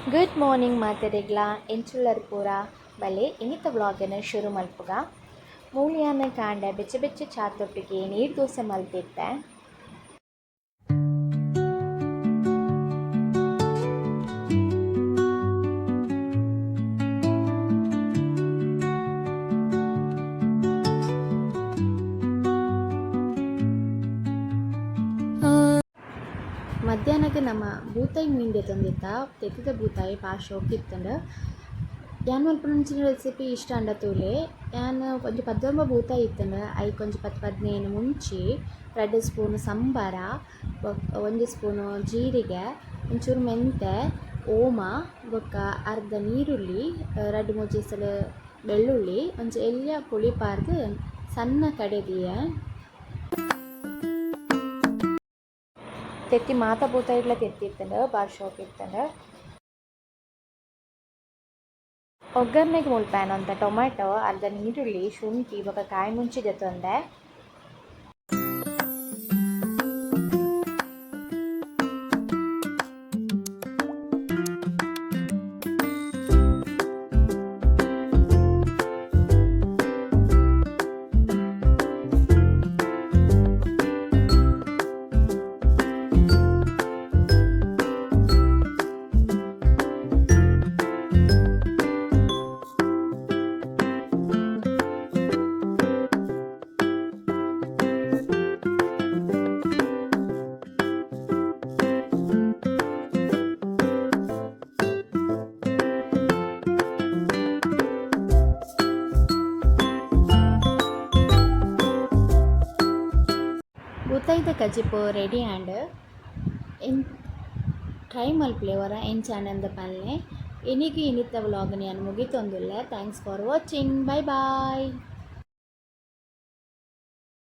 Good morning ಮಾತೆರೆಗ್ಲ ಎಂಚುಳ್ಳರ್ ಪೂರ ಬಲೆ ಇನ್ನಿತ ವ್ಲಾಗನ್ನು ಶುರು ಮಲ್ಪುಗ ಮೂಲಿಯಾನ ಕಾಂಡ ಬೆಚ್ಚ ಬೆಚ್ಚ ಚಾತೊಟ್ಟಿಗೆ ನೀರು ದೋಸೆ ಮಲ್ತಿದ್ದೆ. ಮಧ್ಯಾಹ್ನಕ್ಕೆ ನಮ್ಮ ಬೂತಾಯಿ ಮೀನ್ಗೆ ತಂದಿದ್ದ ತೆತ್ತಿದ ಬೂತಾಯಿ ಪಾಶ ಹೋಗಿತ್ತಂಡು ಯಾನ್ ಮಲ್ಪುನಂಚಿನ ರೆಸಿಪಿ ಇಷ್ಟ ಅಂಡ ತೂಲೆ ಯಾನ್ ಒಂಜಿ 19 ಬೂತಾಯಿ ಇತ್ತಂಡು ಐಕ್ ಒಂಜಿ 10-15 ಮುಂಚಿ 2 ಸ್ಪೂನ್ ಸಂಬಾರ, 1 ಸ್ಪೂನು ಜೀರಿಗೆ, ಒಂಚೂರು ಮೆಂತೆ, ಓಮ ಬೊಕ್ಕ ಅರ್ಧ ನೀರುಳ್ಳಿ, 2-3 ಜೀಸಲು ಬೆಳ್ಳುಳ್ಳಿ ಒಂಚಿ ಎಲ್ಯ ಪುಳಿ ಪಾರ್ದು ಸಣ್ಣ ಕಡೆದಿಯೆ ತೆತ್ತಿ ಮಾತ ಬೂತಾಯಿಡ್ಲ ತೆತ್ತಿತ್ತಂಡು ಭಾಳ ಶೋಕ್ ಇತ್ತಂಡು. ಒಗ್ಗರಣೆಗೆ ಮುಲ್ಪೇನ ಅಂತ ಟೊಮೆಟೊ, ಅರ್ಧ ನೀರುಳ್ಳಿ, ಶುಂಠಿ ಬೊಕ್ಕ ಕಾಯಿ ಮುಂಚಿ ದೆತ್ತೊಂದೆ. ಬೂತಾಯಿದ ಕಜಿಪು ರೆಡಿ ಆ್ಯಂಡ್ ಟ್ರೈ ಮಲ್ಪುಲೆವರ ಎಂಚಾನಂದ ಪಲ್ಲೆ ಎನಿಗೆ ಇನ್ನಿತ್ತ ವ್ಲಾಗ್ ನಾನು ಮುಗಿತೊಂದುಲ್ಲೆ. Thanks for watching. Bye bye.